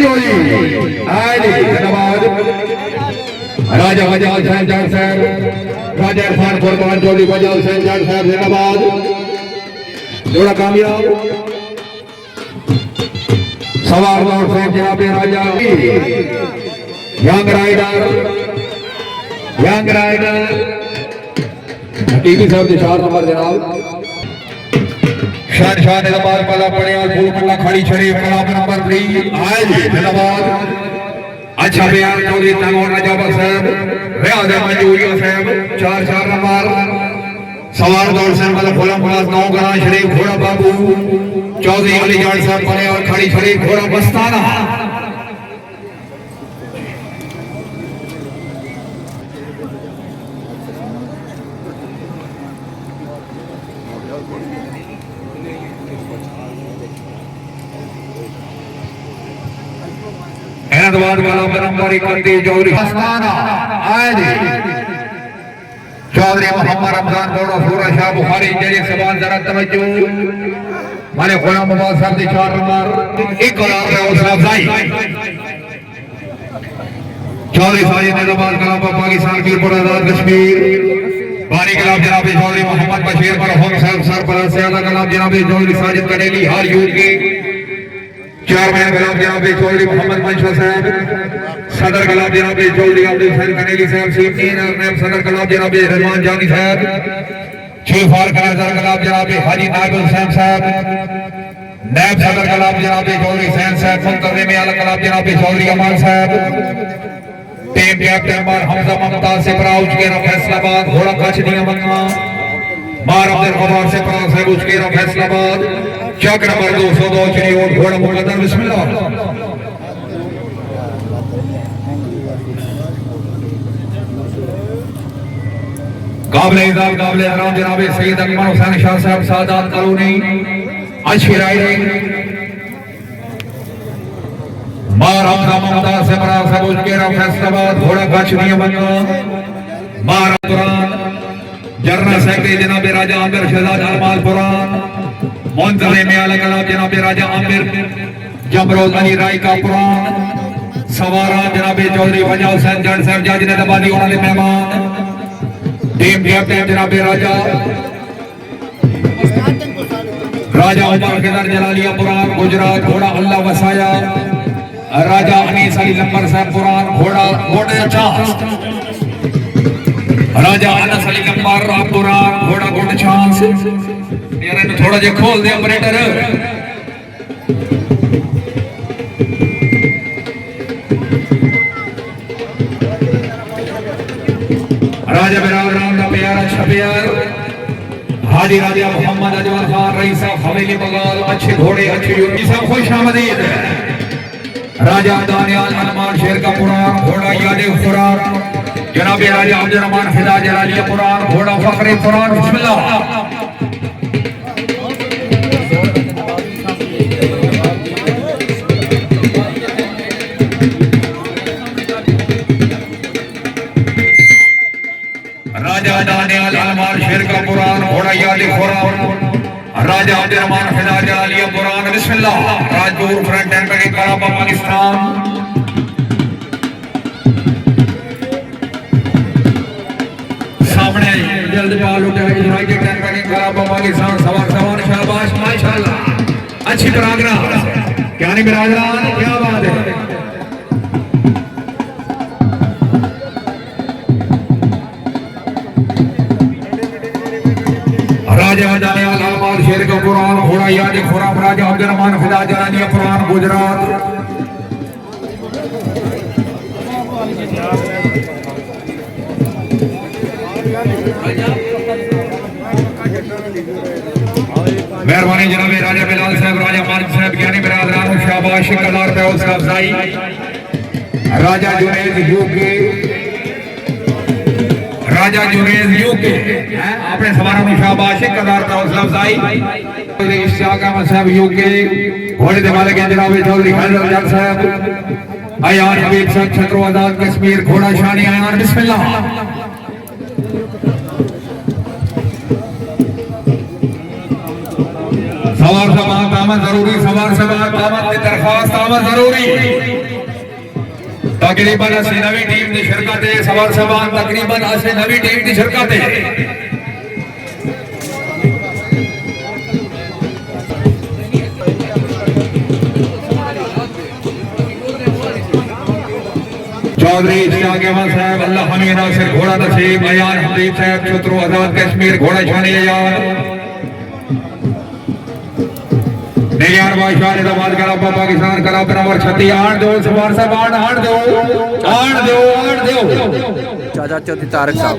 जोड़ी आली धन्यवाद राजा बजाज सैन साहब राजा इरफान कुर्बान जोड़ी बजाज सैन साहब धन्यवाद जोड़ा कामयाब सवार दौड़ से जनाब राजा यंग राइडर टीवी साहब के 4 नंबर जनाब शान नंबर वाला पड़े और फूल पल्ला खड़ी शरीफ कलाम नंबर 3 आज धन्यवाद अच्छा बयान चौधरी तैमूर राजा साहब रियाज मंजूरिया साहब 4 नंबर सवार दौड़ से मतलब फुलम फुलास 9 ग्राम शरीफ घोड़ा बाबू चौधरी अली जान साहब पड़े और खड़ी शरीफ घोड़ा बस्ताना एहतवाद वाला नंबर 31 चौधरी बस्ताना आज चौधरी मोहम्मद रमजान बोड़ो सूरज शाह बुखारी जरी सवाल जरा तवज्जो माने गुलाम मुबारक साहब के 4 नंबर एक करार में हौसला अफजाई चौधरी साजिद निजामाबाद कलाम पाकिस्तान की आजाद कश्मीर बानी कलाम जनाब चौधरी मोहम्मद बशीर पर हम साहब सरपरस्त से आला कलाम जनाब चौधरी साजिद करेली हर यूथ के चेयरमैन कलाम जनाब चौधरी मोहम्मद मंशा साहब सदर कलाम जनाब चौधरी अब्दुल हुसैन कनेली साहब सीएम नायब सदर कलाम जनाब रहमान जानी साहब चीफ ऑर्गेनाइजर कलाम जनाब हाजी नायब हुसैन साहब नायब सदर कलाम जनाब चौधरी हुसैन साहब मुंतजिम आला कलाम जनाब चौधरी अमान साहब टीम कैप्टन मार हमजा मुमताज से प्राउच के फैसलाबाद घोड़ा कच्छ दिया मंगा मार अब्दुल गफार से प्राउच से उच के फैसलाबाद चक नंबर 202 चुनी और घोड़ा मुकद्दर बिस्मिल्लाह काबिल इज़्ज़त काबिल एहतराम जनाब सैयद अकमल हुसैन शाह साहब सादात कॉलोनी अच्छी राइडिंग मार हमजा मुमताज से प्राउच से उच के फैसलाबाद घोड़ा कच्छ दिया मंगा मार कुरान जर्नल सेक्रेटरी जनाब राजा आमिर शहजाद अलमाल पुरान मुंतजिम आला कलाम जनाब राजा आमिर जमरोज अली राय का पुरान सवारा जनाब चौधरी वजा हुसैन जट साहब जज ने दबादी उन्होंने मेहमान टीम कैप्टन जनाब राजा उमर खिदर जलालिया पुरान गुजरात घोड़ा अल्लाह वसाया राजा अनीस अली लंबर साहब पुरान घोड़ा घोड़े चांस राजा अनस अली लंबर पुरान घोड़ा घोड़े चांस यार थोड़ा जे खोल दे ऑपरेटर राजा बिरादरान का प्यारा छपियार हाजी राजा मोहम्मद अजमल खान रईस साहब हवेली बगाल अच्छे घोड़े अच्छे युद्ध सब खुश आमदीद राजा दानियाल अलमान शेर का पुरान घोड़ा याद खुरान जनाब राजा अब्दुल रहमान फिदा जलालिया पुरान घोड़ा फखरे पुरान बिस्मिल्लाह राजा दानियाल अलमान शेर का पुरान घोड़ा याद खुरान राजा अब्दुल रहमान फिदा जलालिया पुरान बिस्मिल्लाह राजपुर फ्रंट एंड के कराबा पाकिस्तान सामने जल्द बाल उठाए यूनाइटेड टैंक के कराबा पाकिस्तान सवार शाबाश माशाल्लाह अच्छी प्रोग्राम क्या नहीं बिरादरान क्या बात है राजा दानियाल अलमान शेर का पुरान घोड़ा याद खुराम राजा अब्दुल रहमान फिदा जलालिया पुरान गुजरात मेहरबानी जनाब राजा बिलाल साहब राजा मालिक साहब ज्ञानी बिरादरान शाबाश कलार पे हौसला अफजाई राजा जुनेद यूके अपने सवारों में शाबाश कलार पे हौसला अफजाई इश्तियाक अहमद साहब यूके घोड़े दे मालिक जनाब चौधरी खैदर जट साहब अयान हबीब साहब छतरो आजाद कश्मीर घोड़ा शानी अयान बिस्मिल्लाह सवार सवार आमद जरूरी, सवार सवार आमद की दरखास्त आमद जरूरी। तकरीबन असी नवी टीम की शिरकत है, सवार सवार तकरीबन असी नवी टीम की शिरकत है। चौधरी इश्तियाक अहमद साहब, अल्लाह हमीद नासिर घोड़ा नसीब, अयान हबीब साहब छुत्रो आजाद कश्मीर घोड़ा छाने यार यार बादशाह ने दबाद करा पाकिस्तान करा बराबर 36 आठ दो सवार साहब आठ दो चाचा चौधरी तारक साहब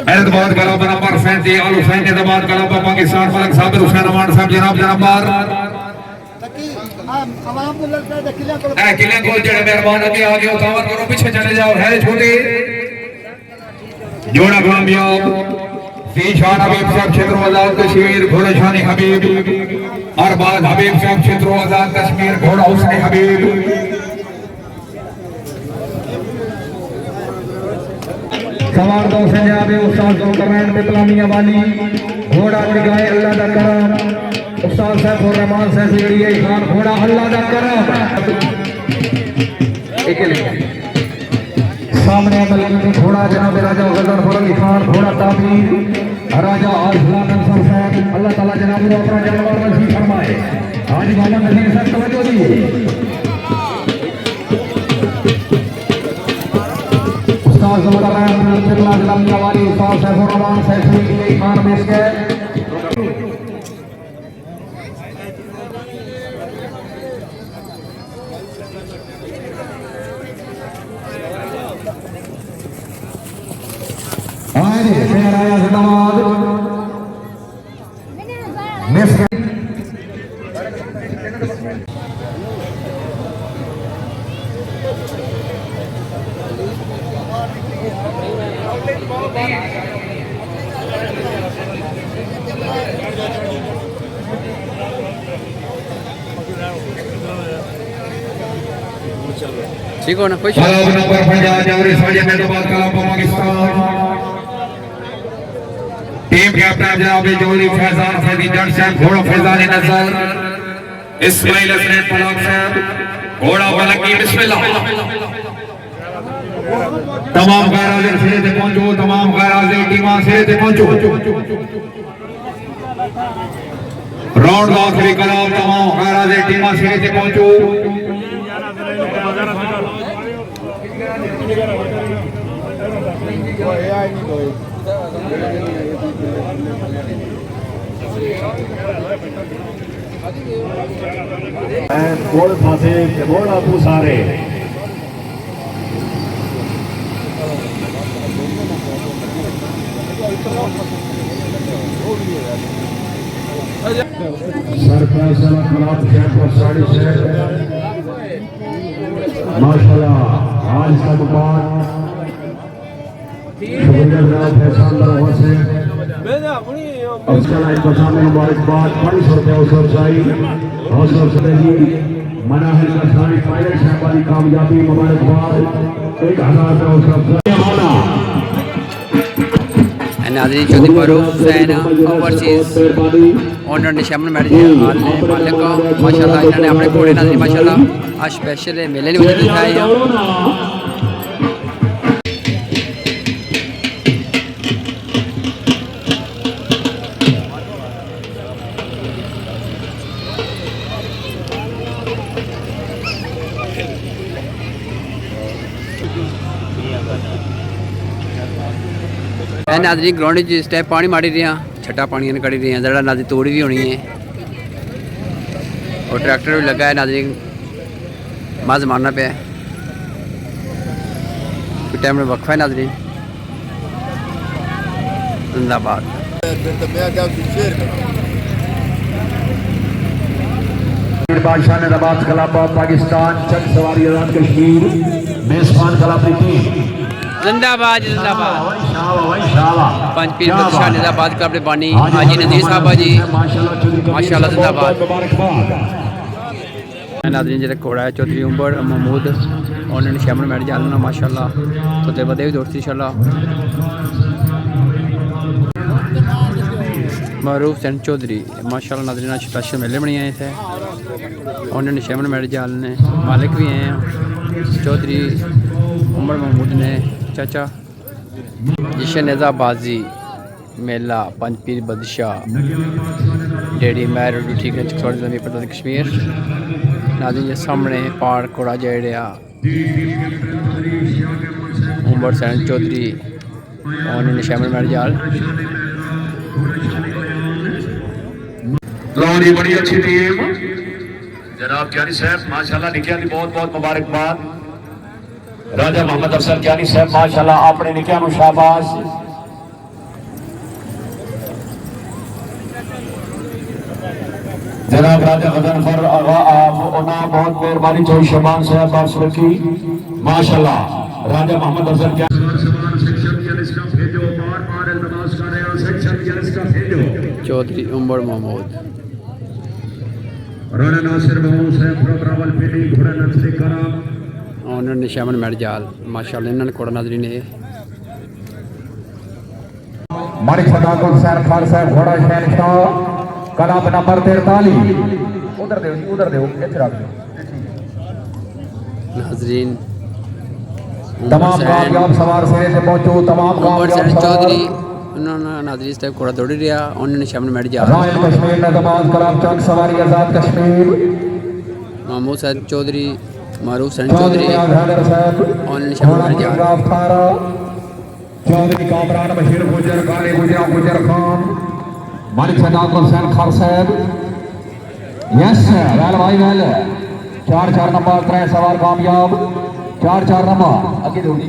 मेरे दबाद करा बराबर 37 आल हुसैन ने दबाद करा पाकिस्तान फलक साबिर हुसैन अमान साहब जनाब बार किले को जेड़े मेहरबान अगे आ गए दावत करो पीछे चले जाओ है छोटे जोड़ा कामयाब शान हबीब साहब क्षेत्रों आजाद कश्मीर घोड़ा शानी हबीब और बाद हबीब साहब क्षेत्रों आजाद कश्मीर घोड़ा हुसैन हबीब सवार दो से जावे उस्ताद जुल्करनैन बितलामिया वाली घोड़ा निगाहे अल्लाह दा करम उस्ताद साहब और रहमान साहब जेड़ी खान घोड़ा अल्लाह दा करम सामने मलकी घोड़ा जनाब राजा गजर फरल खान घोड़ा ताबीर राजा आजलान अंसर साहब अल्लाह ताला जनाब को अपना जानवर नसीब फरमाए। आज मामा नसीब साहब तवज्जो दीजिए। उस्ताद जुल्करनैन बितलामिया वाली उस्ताद साहब और रहमान साहब जेड़ी खान में इसके ठीक हो ना खुश नंबर पंजाब जवरी साजिद ने दबाद करा पाकिस्तान टीम कैप्टन जनाब जोली फैजान सैदी जट साहब घोड़ा फैजान नजर इस्माइल हसन पलक साहब घोड़ा बलकी बिस्मिल्लाह तमाम गैर हाजिर सिरे ते पहुंचो तमाम गैर हाजिर टीमां सिरे ते पहुंचो राउंड का आखिरी कलाम तमाम गैर हाजिर टीमां सिरे ते पहुंचो गोल फासे गोल आपू सारे सरप्राइज खिलाफ शहर साड़ी शहर माशाल्लाह आज का मुकाम शुक्रिया जनाब फैसल से उसका लाइन बसाने मुबारकबाद 500 रुपये अवसर चाहिए हौसला से जी मनाहिल का सारी पायलट साहब वाली कामयाबी मुबारकबाद 1000 रुपये अवसर होना नाज़रीन चौधरी फारूक हुसैन ओवरसीज ऑनर ने शमन मैरिज हाल ने मालिक माशाल्लाह इन्होंने अपने घोड़े नाज़रीन माशाल्लाह आज स्पेशल मेले ने उधर दिखाए हैं। नाज़रीन ग्राउंड इस टाइम पानी मारी रहे हैं छट्टा पानी ने कड़ी रहे हैं जरा नाज़रीन तोड़ी भी होनी है और ट्रैक्टर भी लगा है नाज़रीन मज़ मारना पे टाइम में वक्फा है नाज़रीन जिंदाबाद बादशाह ने नवाज कलाबा पाकिस्तान चंद सवारी आजाद कश्मीर मेजबान कलाबी टीम जिंदाबाद जिंदाबाद पंच पीर बादशाह निजाबाद का अपने बानी हाजी नज़ीर साहब जी माशाल्लाह जिंदाबाद। नाज़रीन जो घोड़ा है चौधरी उमर महमूद उन्होंने शमन मैट जाना माशाल्लाह तो बदे भी दोस्ती इंशाल्लाह मारूफ सैन चौधरी माशाल्लाह नाज़रीन आज स्पेशल मेले बने हैं इतने उन्होंने शेमन मैरिज हाल ने मालिक भी हैं चौधरी उमर महमूद ने चाचा जशन नेज़ाबाजी मेला पंजपीर बदशाह डेडी मैर ठीक है चकसौड़ी पता कश्मीर नाज़रीन ये सामने पहाड़ कोड़ा जड़ा उमर सैन चौधरी उन्होंने शेमन मैरिज हाल लोरी बड़ी अच्छी टीम जनाब क्यानी साहब माशाल्लाह निकिया दी बहुत बहुत मुबारकबाद राजा मोहम्मद अफसर क्यानी साहब माशाल्लाह अपने निकिया नु शाबाश जनाब राजा गजनफर आगा आप उना बहुत मेहरबानी जो शबान साहब बख्श रखी माशाल्लाह राजा मोहम्मद अफसर क्या चौधरी उमर महमूद राणा नासिर महमूद साहब प्रोग्राम पेटी घोड़ा नस्ल करा उन्होंने शेमन मैरिज हाल माशाल्लाह इन्होंने कोड़ा नाज़रीन है मानिक सदाकुल हुसैन खान साहब घोड़ा शहनशाह कदम नंबर 43 उधर दे इधर रख नाज़रीन तमाम कामयाब सवार सिरे से पहुंचो तमाम उमर कामयाब सैन सवार चौधरी उन्होंने नाज़रीन से कोड़ा दौड़ी रहा उन्होंने शेमन मैरिज हाल रॉयल कश्मीर ने तमाम कलाम चंद सवारी आजाद कश्मीर महमूद सैन चौधरी मारूफ सैन चौधरी चौधरी हैदर साहब उन्होंने शेमन मैरिज हाल गिरफ्तार चौधरी कामरान बशीर गुजर गाली गुजर खान मानिक सदाकुल हुसैन खान साहब यस वेल भाई वेल 4 नंबर 3 सवार कामयाब 4 नंबर आगे दौड़ी